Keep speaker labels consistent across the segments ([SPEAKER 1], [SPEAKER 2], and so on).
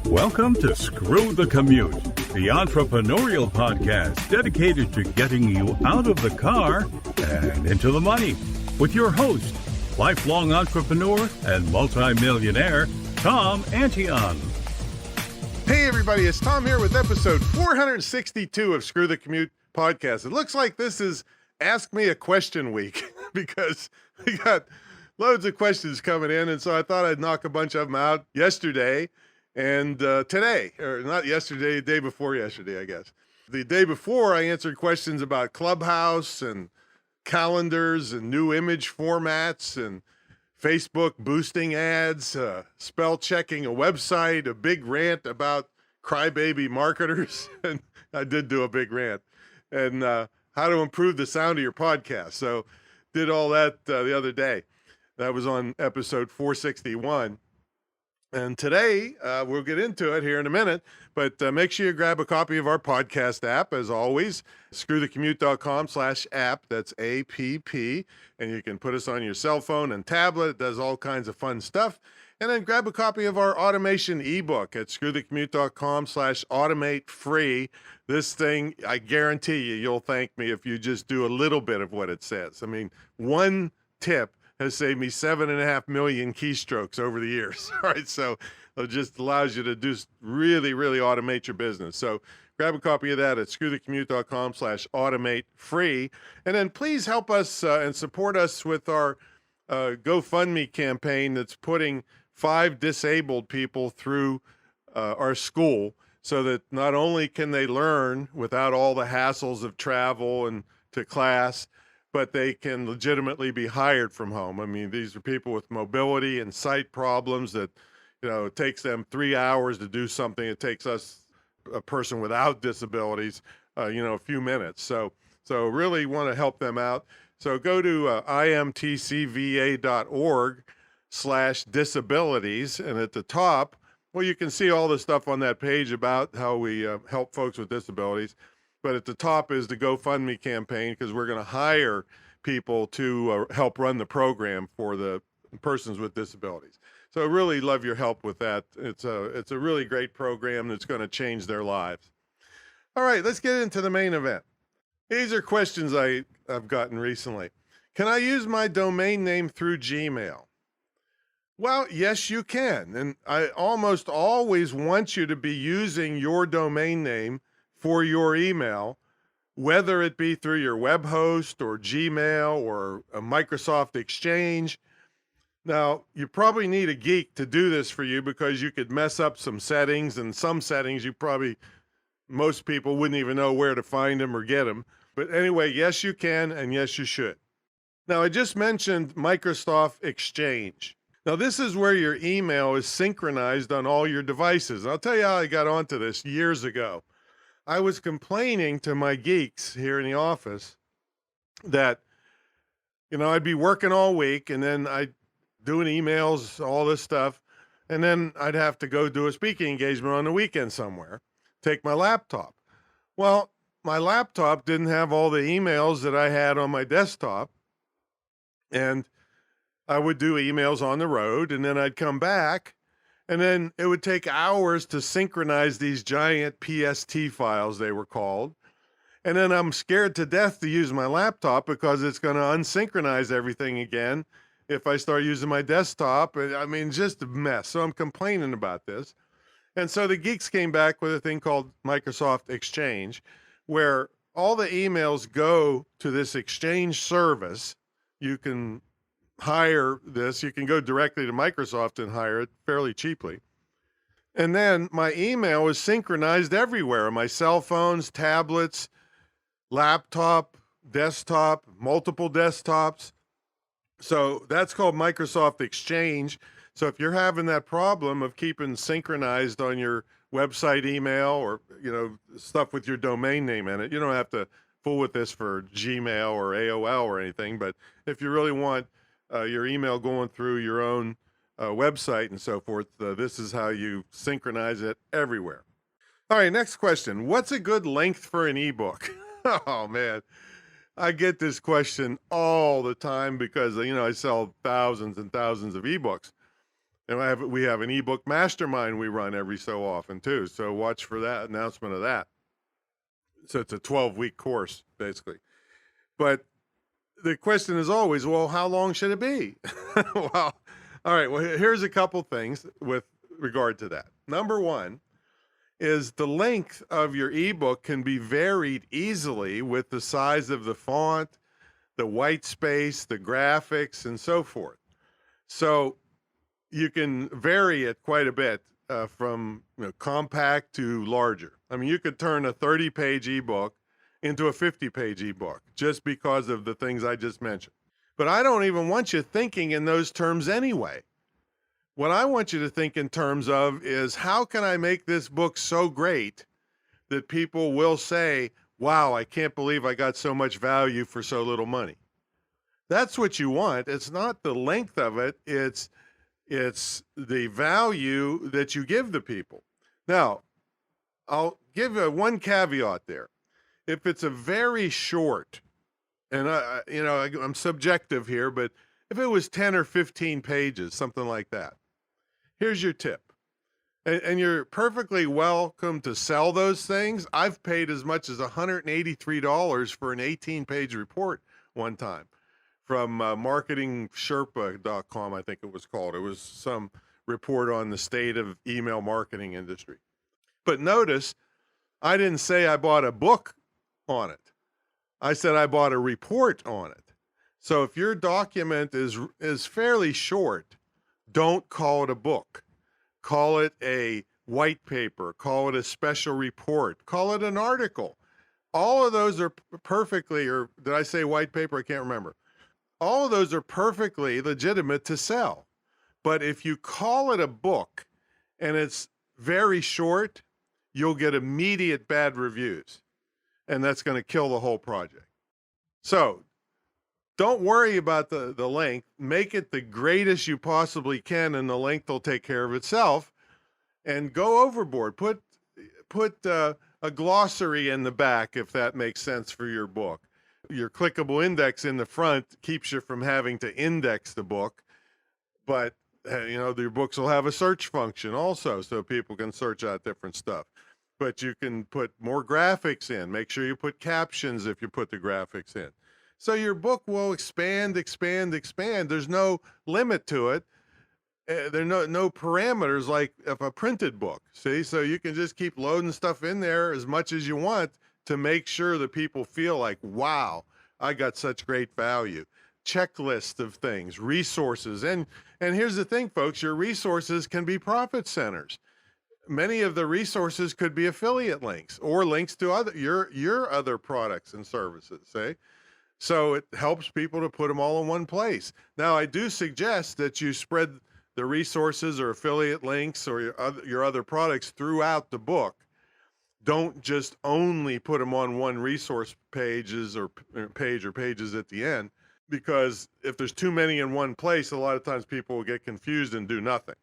[SPEAKER 1] Welcome to Screw the Commute, the entrepreneurial podcast dedicated to getting you out of the car and into the money. With your host, lifelong entrepreneur and multimillionaire, Tom Antion.
[SPEAKER 2] Hey everybody, it's Tom here with episode 462 of Screw the Commute podcast. It looks like this is Ask Me a Question week because we got loads of questions coming in, and so I thought I'd knock a bunch of them out yesterday and today, or not yesterday, the day before yesterday, I guess. The day before, I answered questions about Clubhouse and calendars and new image formats and Facebook boosting ads, spell checking a website, a big rant about crybaby marketers. And I did do a big rant. And how to improve the sound of your podcast. So did all that the other day. That was on episode 461. And today, we'll get into it here in a minute, but make sure you grab a copy of our podcast app, as always, screwthecommute.com/app, that's APP, and you can put us on your cell phone and tablet. It does all kinds of fun stuff. And then grab a copy of our automation ebook at screwthecommute.com/automate free. This thing, I guarantee you'll thank me if you just do a little bit of what it says. I mean, one tip has saved me 7.5 million keystrokes over the years. All right, so it just allows you to do really automate your business. So grab a copy of that at screwthecommute.com/automate free. And then please help us and support us with our GoFundMe campaign that's putting 5 disabled people through our school so that not only can they learn without all the hassles of travel and to class, but they can legitimately be hired from home. I mean, these are people with mobility and sight problems that, it takes them 3 hours to do something. It takes us, a person without disabilities, a few minutes. So really want to help them out. So go to imtcva.org/disabilities. And at the top, well, you can see all the stuff on that page about how we help folks with disabilities. But at the top is the GoFundMe campaign, because we're going to hire people to help run the program for the persons with disabilities. So I really love your help with that. It's a really great program that's going to change their lives. All right, let's get into the main event. These are questions I've gotten recently. Can I use my domain name through Gmail? Well, yes, you can. And I almost always want you to be using your domain name for your email, whether it be through your web host or Gmail or a Microsoft Exchange. Now, you probably need a geek to do this for you because you could mess up some settings, and some settings most people wouldn't even know where to find them or get them. But anyway, yes, you can, and yes, you should. Now, I just mentioned Microsoft Exchange. Now, this is where your email is synchronized on all your devices. And I'll tell you how I got onto this years ago. I was complaining to my geeks here in the office that, I'd be working all week and then I'd doing emails, all this stuff, and then I'd have to go do a speaking engagement on the weekend somewhere, take my laptop. Well, my laptop didn't have all the emails that I had on my desktop, and I would do emails on the road, and then I'd come back, and then it would take hours to synchronize these giant PST files, they were called. And then I'm scared to death to use my laptop because it's going to unsynchronize everything again if I start using my desktop. I mean, just a mess. So I'm complaining about this. And so the geeks came back with a thing called Microsoft Exchange, where all the emails go to this Exchange service. You can hire this. You can go directly to Microsoft and hire it fairly cheaply. And then my email is synchronized everywhere, my cell phones, tablets, laptop, desktop, multiple desktops. So that's called Microsoft Exchange. So if you're having that problem of keeping synchronized on your website email or, stuff with your domain name in it, you don't have to fool with this for Gmail or AOL or anything. But if you really want your email going through your own website and so forth, this is how you synchronize it everywhere. All right, next question. What's a good length for an ebook? Oh, man. I get this question all the time because, I sell thousands and thousands of ebooks. And we have an ebook mastermind we run every so often too. So watch for that announcement of that. So it's a 12-week course, basically. But the question is always, well, how long should it be? Well, all right. Well, here's a couple things with regard to that. Number one is the length of your ebook can be varied easily with the size of the font, the white space, the graphics, and so forth. So you can vary it quite a bit from compact to larger. I mean, you could turn a 30-page ebook into a 50-page ebook just because of the things I just mentioned. But I don't even want you thinking in those terms anyway. What I want you to think in terms of is, how can I make this book so great that people will say, wow, I can't believe I got so much value for so little money. That's what you want. It's not the length of it. It's the value that you give the people. Now, I'll give one caveat there. If it's a very short, and I'm subjective here, but if it was 10 or 15 pages, something like that, here's your tip. And you're perfectly welcome to sell those things. I've paid as much as $183 for an 18-page report one time from marketingsherpa.com, I think it was called. It was some report on the state of email marketing industry. But notice, I didn't say I bought a book on it. I said I bought a report on it. So if your document is fairly short, don't call it a book. Call it a white paper. Call it a special report. Call it an article. All of those are perfectly, or did I say white paper? I can't remember. All of those are perfectly legitimate to sell. But if you call it a book and it's very short, you'll get immediate bad reviews. And that's going to kill the whole project. So don't worry about the length. Make it the greatest you possibly can, and the length will take care of itself. And go overboard. Put a glossary in the back, if that makes sense for your book. Your clickable index in the front keeps you from having to index the book, but your books will have a search function also, so people can search out different stuff. But you can put more graphics in. Make sure you put captions if you put the graphics in. So your book will expand. There's no limit to it. There are no parameters like of a printed book. See, so you can just keep loading stuff in there as much as you want to make sure that people feel like, wow, I got such great value. Checklist of things, resources. And here's the thing, folks, your resources can be profit centers. Many of the resources could be affiliate links or links to your other products and services, say. So it helps people to put them all in one place. Now, I do suggest that you spread the resources or affiliate links or your other products throughout the book. Don't just only put them on one resource pages or pages at the end, because if there's too many in one place, a lot of times people will get confused and do nothing.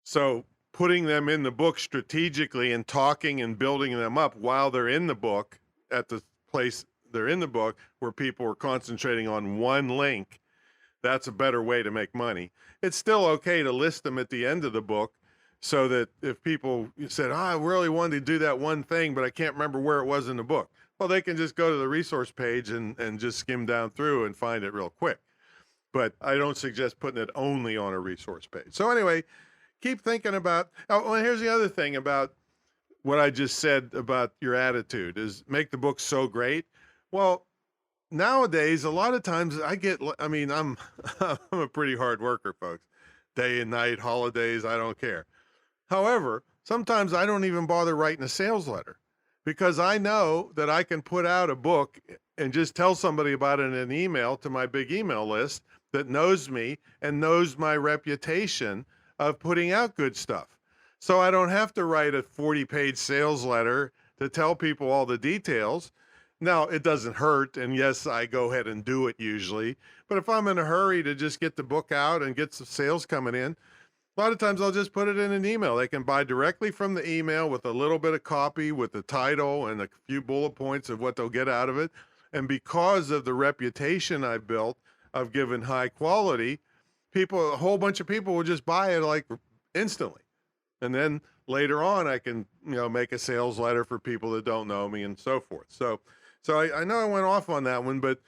[SPEAKER 2] So putting them in the book strategically and talking and building them up while they're in the book at the place they're in the book where people are concentrating on one link, that's a better way to make money. It's still okay to list them at the end of the book so that if people said, I really wanted to do that one thing, but I can't remember where it was in the book. Well, they can just go to the resource page and just skim down through and find it real quick. But I don't suggest putting it only on a resource page. So anyway, keep thinking about, oh, and here's the other thing about what I just said about your attitude is make the book so great. Well, nowadays, a lot of times I'm a pretty hard worker, folks. Day and night, holidays, I don't care. However, sometimes I don't even bother writing a sales letter because I know that I can put out a book and just tell somebody about it in an email to my big email list that knows me and knows my reputation of putting out good stuff. So I don't have to write a 40-page sales letter to tell people all the details. Now, it doesn't hurt, and yes, I go ahead and do it usually. But if I'm in a hurry to just get the book out and get some sales coming in, a lot of times I'll just put it in an email. They can buy directly from the email with a little bit of copy, with the title and a few bullet points of what they'll get out of it. And because of the reputation I've built of giving high quality, a whole bunch of people will just buy it like instantly. And then later on, I can, make a sales letter for people that don't know me and so forth. So I know I went off on that one, but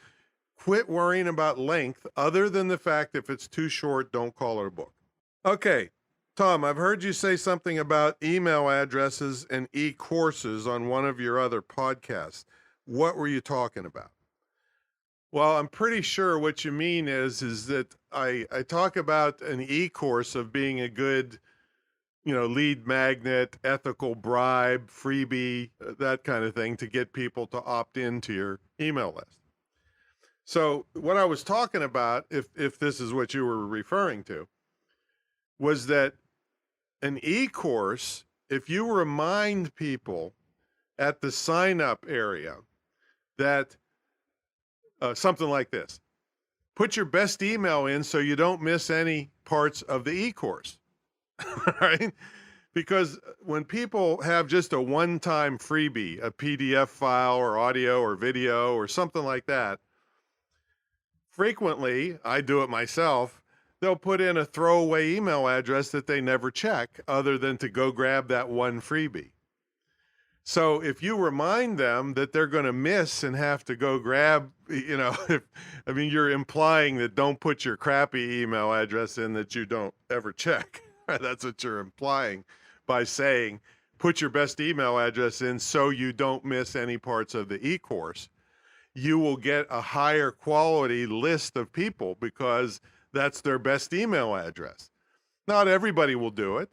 [SPEAKER 2] quit worrying about length other than the fact if it's too short, don't call it a book. Okay, Tom, I've heard you say something about email addresses and e-courses on one of your other podcasts. What were you talking about? Well, I'm pretty sure what you mean is that I talk about an e-course of being a good, lead magnet, ethical bribe, freebie, that kind of thing to get people to opt into your email list. So what I was talking about, if this is what you were referring to, was that an e-course, if you remind people at the sign-up area that something like this, put your best email in so you don't miss any parts of the e-course, right? Because when people have just a one-time freebie, a PDF file or audio or video or something like that, frequently, I do it myself, they'll put in a throwaway email address that they never check other than to go grab that one freebie. So if you remind them that they're going to miss and have to go grab, you're implying that don't put your crappy email address in that you don't ever check. That's what you're implying by saying, put your best email address in so you don't miss any parts of the e-course. You will get a higher quality list of people because that's their best email address. Not everybody will do it,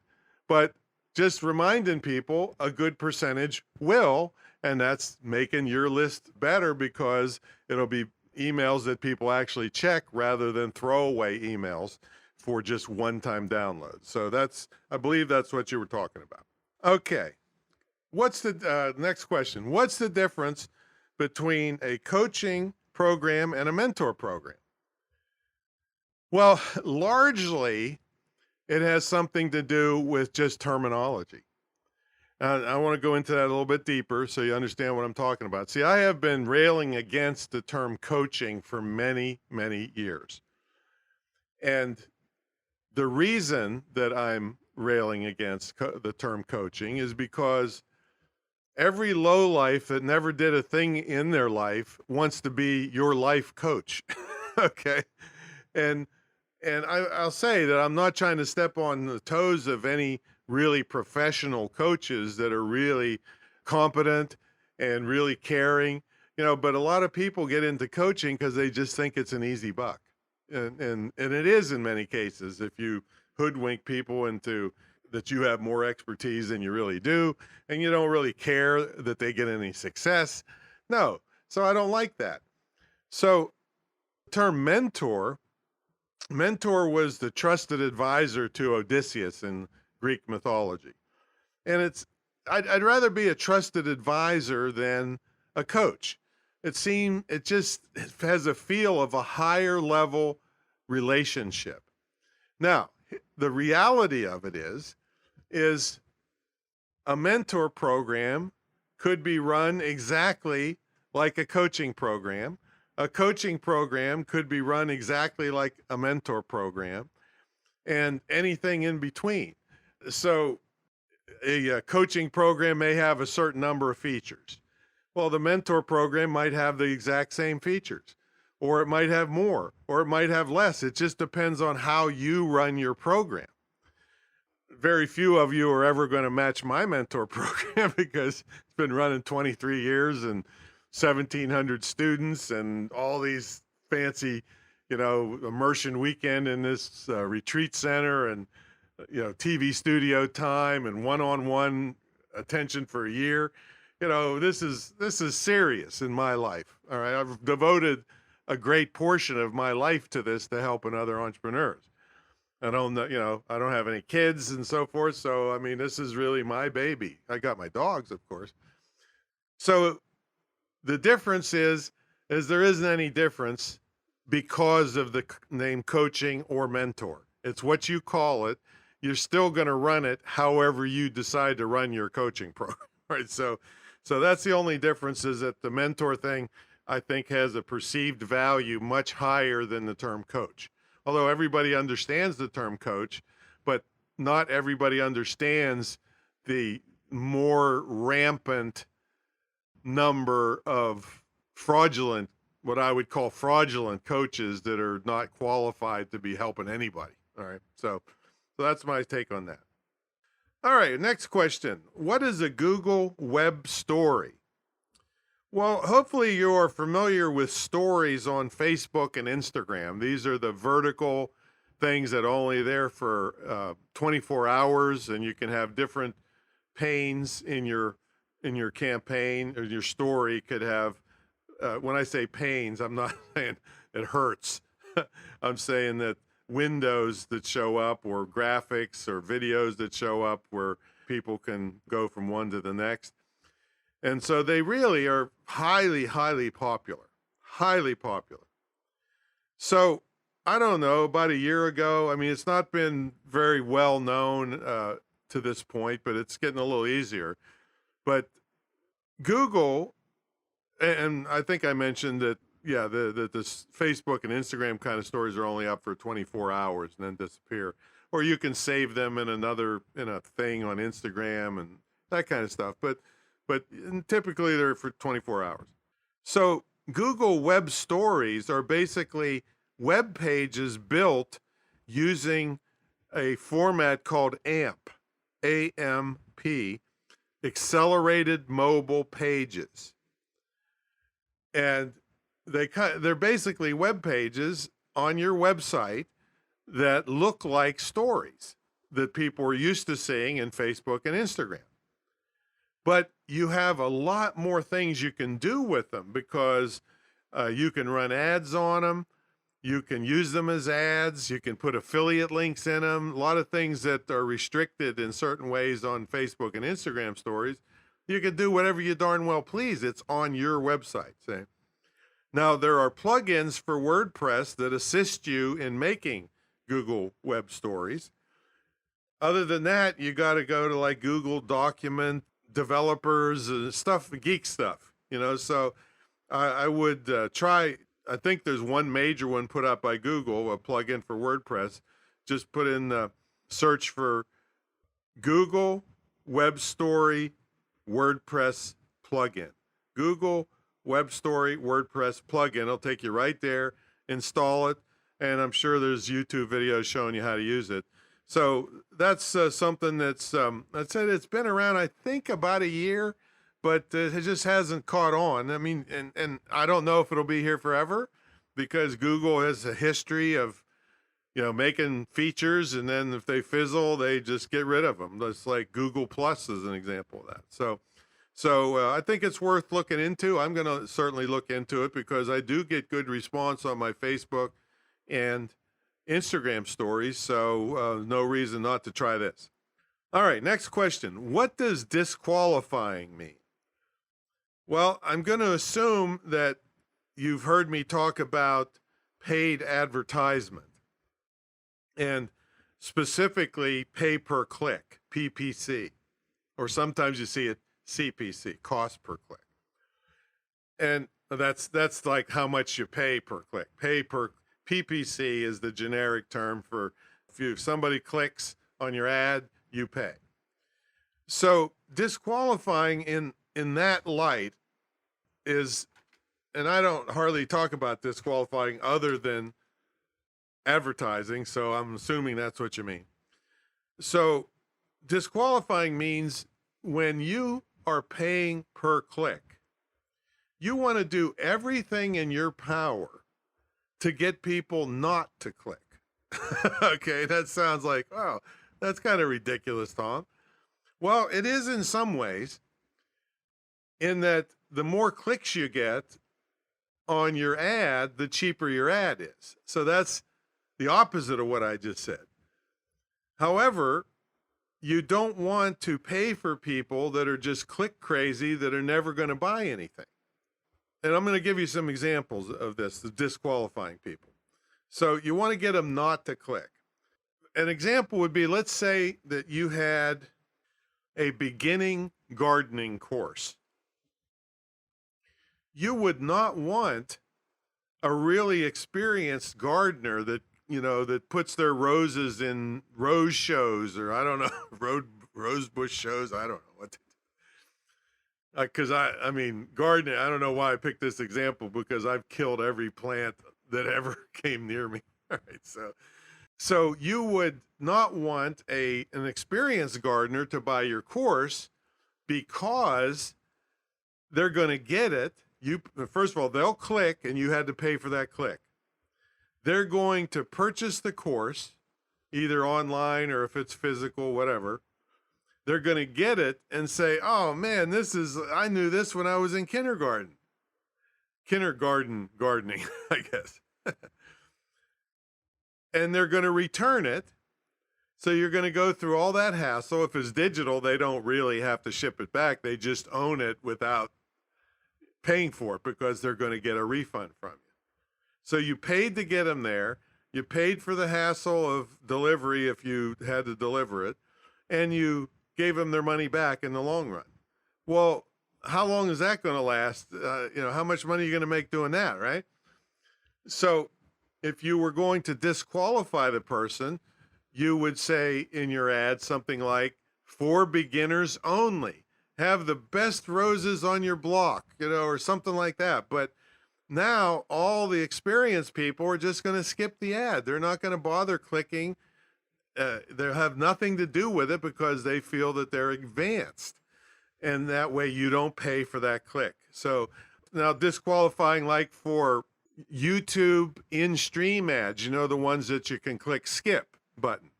[SPEAKER 2] but just reminding people, a good percentage will, and that's making your list better because it'll be emails that people actually check rather than throwaway emails for just one-time downloads. So I believe that's what you were talking about. Okay, what's the next question? What's the difference between a coaching program and a mentor program? Well, largely, it has something to do with just terminology. I want to go into that a little bit deeper so you understand what I'm talking about. See, I have been railing against the term coaching for many, many years. And the reason that I'm railing against the term coaching is because every lowlife that never did a thing in their life wants to be your life coach. Okay. And I'll say that I'm not trying to step on the toes of any really professional coaches that are really competent and really caring, but a lot of people get into coaching because they just think it's an easy buck. And it is in many cases if you hoodwink people into that you have more expertise than you really do, and you don't really care that they get any success. No, so I don't like that. So the term mentor was the trusted advisor to Odysseus in Greek mythology. And I'd rather be a trusted advisor than a coach. It just has a feel of a higher level relationship. Now, the reality of it is a mentor program could be run exactly like a coaching program. A coaching program could be run exactly like a mentor program, and anything in between. So a coaching program may have a certain number of features. Well, the mentor program might have the exact same features, or it might have more, or it might have less. It just depends on how you run your program. Very few of you are ever going to match my mentor program because it's been running 23 years and 1,700 students and all these fancy, immersion weekend in this retreat center and, TV studio time and one-on-one attention for a year. This is serious in my life. All right. I've devoted a great portion of my life to this to helping other entrepreneurs. I don't have any kids and so forth. So, this is really my baby. I got my dogs, of course. So the difference is there isn't any difference because of the name coaching or mentor. It's what you call it. You're still going to run it however you decide to run your coaching program, right? So that's the only difference, is that the mentor thing, I think, has a perceived value much higher than the term coach. although everybody understands the term coach, but not everybody understands the more rampant number of fraudulent, what I would call fraudulent coaches that are not qualified to be helping anybody. All right. So that's my take on that. All right. Next question. What is a Google web story? Well, hopefully you're familiar with stories on Facebook and Instagram. These are the vertical things that are only there for 24 hours, and you can have different panes in your campaign, or your story could have, when I say panes, I'm not saying it hurts. I'm saying that windows that show up, or graphics or videos that show up where people can go from one to the next. And so they really are highly, highly popular, highly popular. So I don't know, about a year ago, I mean, it's not been very well known to this point, but it's getting a little easier. But Google, and I think I mentioned that, yeah, the Facebook and Instagram kind of stories are only up for 24 hours and then disappear. Or you can save them in a thing on Instagram and that kind of stuff. But typically they're for 24 hours. So Google Web Stories are basically web pages built using a format called AMP, A-M-P, Accelerated Mobile Pages. And they're basically web pages on your website that look like stories that people are used to seeing in Facebook and Instagram. But you have a lot more things you can do with them, because you can run ads on them. You can use them as ads. You can put affiliate links in them. A lot of things that are restricted in certain ways on Facebook and Instagram stories. You can do whatever you darn well please. It's on your website. See? Now, there are plugins for WordPress that assist you in making Google Web Stories. Other than that, you got to go to like Google Document Developers and stuff, geek stuff, you know. So I would try. I think there's one major one put out by Google, a plugin for WordPress. Just put in the search for Google Web Story WordPress plugin. Google Web Story WordPress plugin. It'll take you right there. Install it, and I'm sure there's YouTube videos showing you how to use it. So that's something that's, I said it's been around, I think, about a year, but it just hasn't caught on. I mean, and I don't know if it'll be here forever, because Google has a history of, you know, making features, and then if they fizzle, they just get rid of them. That's like Google Plus is an example of that. So I think it's worth looking into. I'm going to certainly look into it, because I do get good response on my Facebook and Instagram stories, so no reason not to try this. All right, next question. What does disqualifying mean? Well, I'm going to assume that you've heard me talk about paid advertisement, and specifically pay per click, PPC, or sometimes you see it CPC, cost per click. And that's like how much you pay per click. PPC is the generic term for if somebody clicks on your ad, you pay. So disqualifying in that light is, and I don't hardly talk about disqualifying other than advertising, so I'm assuming that's what you mean. So disqualifying means when you are paying per click, you want to do everything in your power to get people not to click. Okay, that sounds like, oh, that's kind of ridiculous, Tom. Well, it is in some ways, in that the more clicks you get on your ad, the cheaper your ad is. So that's the opposite of what I just said. However, you don't want to pay for people that are just click crazy, that are never going to buy anything. And I'm going to give you some examples of this, the disqualifying people. So you want to get them not to click. An example would be, let's say that you had a beginning gardening course. You would not want a really experienced gardener that that puts their roses in rose shows, or I don't know, rose bush shows. I don't know what. Because I mean, gardening, I don't know why I picked this example, because I've killed every plant that ever came near me. All right, so you would not want an experienced gardener to buy your course, because they're going to get it. First of all, they'll click, and you had to pay for that click. They're going to purchase the course, either online or if it's physical, whatever. They're going to get it and say, oh man, I knew this when I was in kindergarten. Kindergarten gardening, I guess. And they're going to return it. So you're going to go through all that hassle. If it's digital, they don't really have to ship it back. They just own it without paying for it, because they're going to get a refund from you. So you paid to get them there. You paid for the hassle of delivery if you had to deliver it, and you gave them their money back in the long run. Well, how long is that going to last? How much money are you going to make doing that, right? So if you were going to disqualify the person, you would say in your ad something like, for beginners only. Have the best roses on your block, or something like that. But now all the experienced people are just going to skip the ad. They're not going to bother clicking. They have nothing to do with it, because they feel that they're advanced. And that way you don't pay for that click. So now disqualifying, like for YouTube in-stream ads, the ones that you can click skip button.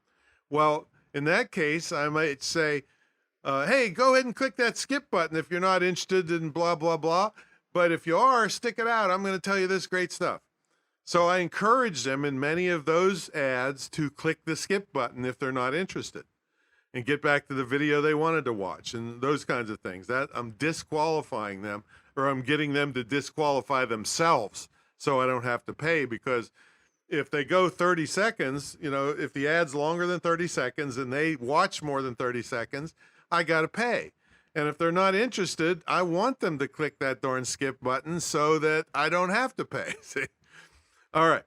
[SPEAKER 2] Well, in that case, I might say, hey, go ahead and click that skip button if you're not interested in blah, blah, blah. But if you are, stick it out. I'm going to tell you this great stuff. So I encourage them in many of those ads to click the skip button if they're not interested, and get back to the video they wanted to watch, and those kinds of things. That I'm disqualifying them, or I'm getting them to disqualify themselves so I don't have to pay. Because if they go 30 seconds, if the ad's longer than 30 seconds and they watch more than 30 seconds, I got to pay. And if they're not interested, I want them to click that darn skip button so that I don't have to pay. See? All right.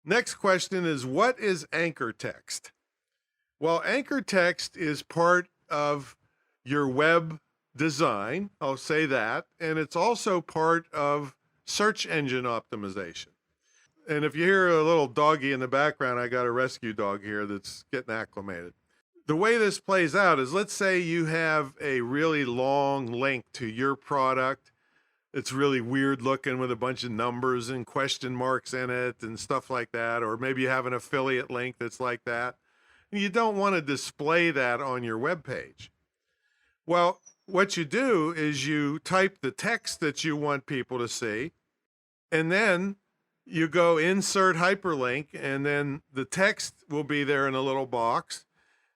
[SPEAKER 2] Next question is, what is anchor text? Well, anchor text is part of your web design. I'll say that. And it's also part of search engine optimization. And if you hear a little doggy in the background, I got a rescue dog here that's getting acclimated. The way this plays out is, let's say you have a really long link to your product. It's really weird looking with a bunch of numbers and question marks in it and stuff like that. Or maybe you have an affiliate link that's like that. And you don't want to display that on your web page. Well, what you do is you type the text that you want people to see, and then you go insert hyperlink, and then the text will be there in a little box.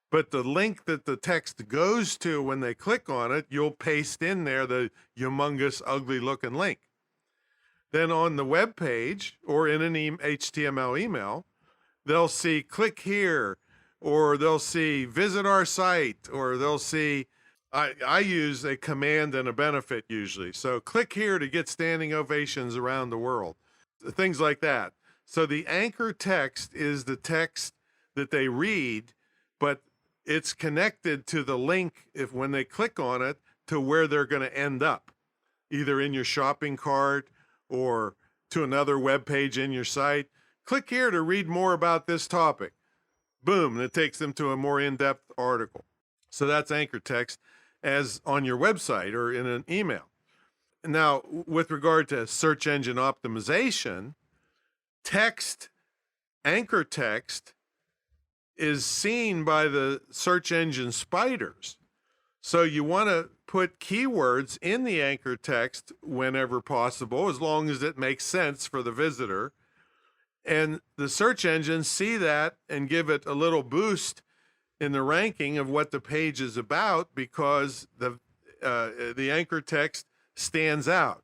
[SPEAKER 2] But the link that the text goes to when they click on it, you'll paste in there the humongous, ugly-looking link. Then on the web page, or in an HTML email, they'll see click here, or they'll see visit our site, or they'll see, I use a command and a benefit usually. So click here to get standing ovations around the world, things like that. So the anchor text is the text that they read, but it's connected to the link, when they click on it, to where they're going to end up, either in your shopping cart or to another web page in your site. Click here to read more about this topic. Boom, and it takes them to a more in-depth article. So that's anchor text, as on your website or in an email. Now, with regard to search engine optimization, anchor text is seen by the search engine spiders. So you want to put keywords in the anchor text whenever possible, as long as it makes sense for the visitor. And the search engines see that and give it a little boost in the ranking of what the page is about, because the anchor text stands out.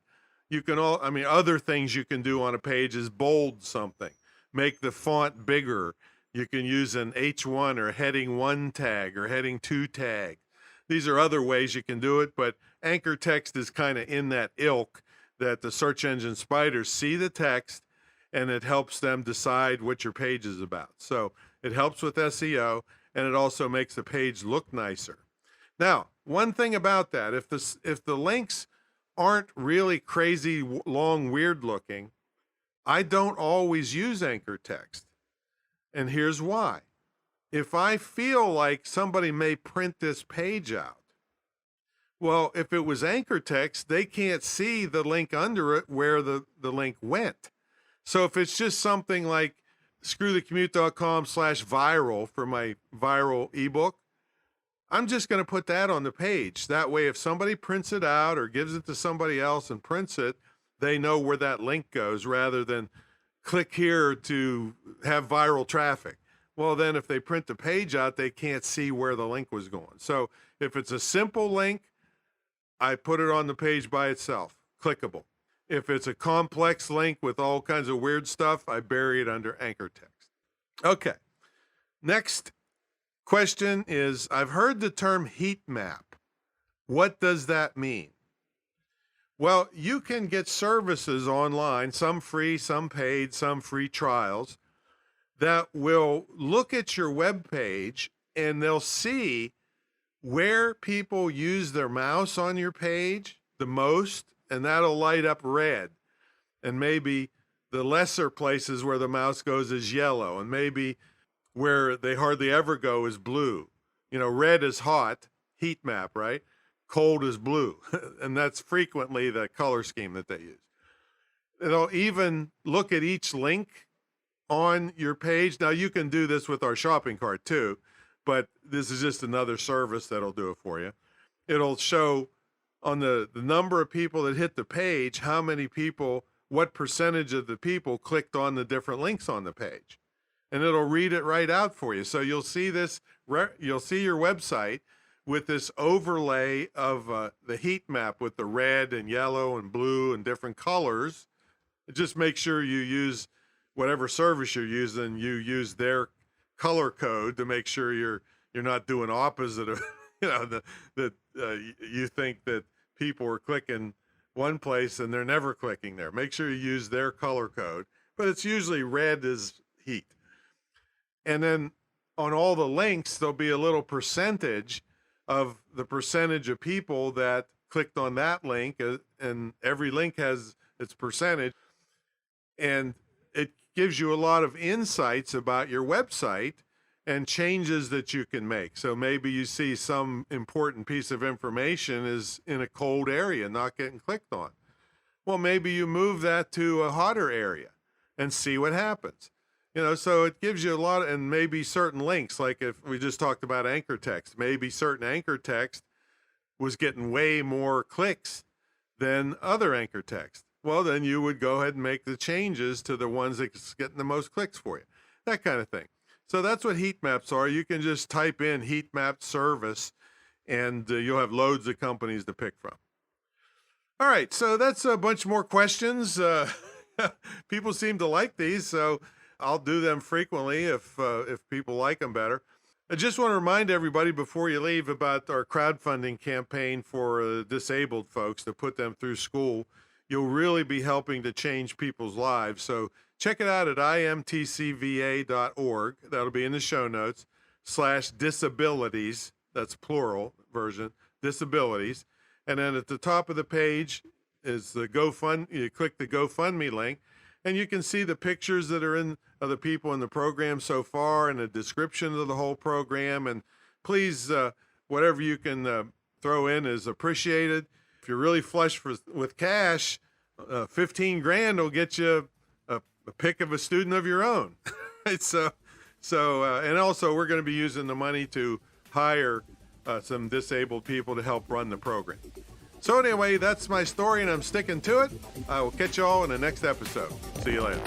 [SPEAKER 2] You can other things you can do on a page is bold something, make the font bigger. You can use an H1 or heading 1 tag or heading 2 tag. These are other ways you can do it, but anchor text is kind of in that ilk, that the search engine spiders see the text and it helps them decide what your page is about. So it helps with SEO, and it also makes the page look nicer. Now, one thing about that, if the links aren't really crazy, long, weird looking, I don't always use anchor text. And here's why. If I feel like somebody may print this page out, well, if it was anchor text, they can't see the link under it where the link went. So if it's just something like screwthecommute.com/viral for my viral ebook, I'm just going to put that on the page. That way, if somebody prints it out or gives it to somebody else and prints it, they know where that link goes rather than click here to have viral traffic. Well, then if they print the page out, they can't see where the link was going. So if it's a simple link, I put it on the page by itself, clickable. If it's a complex link with all kinds of weird stuff, I bury it under anchor text. Okay. Next question is, I've heard the term heat map. What does that mean? Well, you can get services online, some free, some paid, some free trials, that will look at your web page and they'll see where people use their mouse on your page the most, and that'll light up red. And maybe the lesser places where the mouse goes is yellow, and maybe where they hardly ever go is blue. You know, red is hot, heat map, right? Cold is blue. And that's frequently the color scheme that they use. It'll even look at each link on your page. Now, you can do this with our shopping cart too, but this is just another service that'll do it for you. It'll show on the number of people that hit the page, how many people, what percentage of the people clicked on the different links on the page. And it'll read it right out for you. So you'll see this, you'll see your website with this overlay of the heat map with the red and yellow and blue and different colors. Just make sure you use whatever service you're using, you use their color code to make sure you're not doing opposite of, you think that people are clicking one place and they're never clicking there. Make sure you use their color code, but it's usually red is heat. And then on all the links, there'll be a little percentage of the percentage of people that clicked on that link, and every link has its percentage. And it gives you a lot of insights about your website and changes that you can make. So maybe you see some important piece of information is in a cold area, not getting clicked on. Well, maybe you move that to a hotter area and see what happens. So it gives you a lot, and maybe certain links, like if we just talked about anchor text, maybe certain anchor text was getting way more clicks than other anchor text. Well, then you would go ahead and make the changes to the ones that's getting the most clicks for you, that kind of thing. So that's what heat maps are. You can just type in heat map service, and you'll have loads of companies to pick from. All right, so that's a bunch more questions. People seem to like these, so I'll do them frequently if people like them better. I just want to remind everybody before you leave about our crowdfunding campaign for disabled folks to put them through school. You'll really be helping to change people's lives. So check it out at imtcva.org. That'll be in the show notes, /disabilities. That's plural version, disabilities. And then at the top of the page is the GoFund. You click the GoFundMe link, and you can see the pictures that are of the people in the program so far and a description of the whole program. And please, whatever you can throw in is appreciated. If you're really flush with cash, 15 grand will get you a pick of a student of your own. So, and also we're going to be using the money to hire some disabled people to help run the program. So anyway, that's my story, and I'm sticking to it. I will catch you all in the next episode. See you later.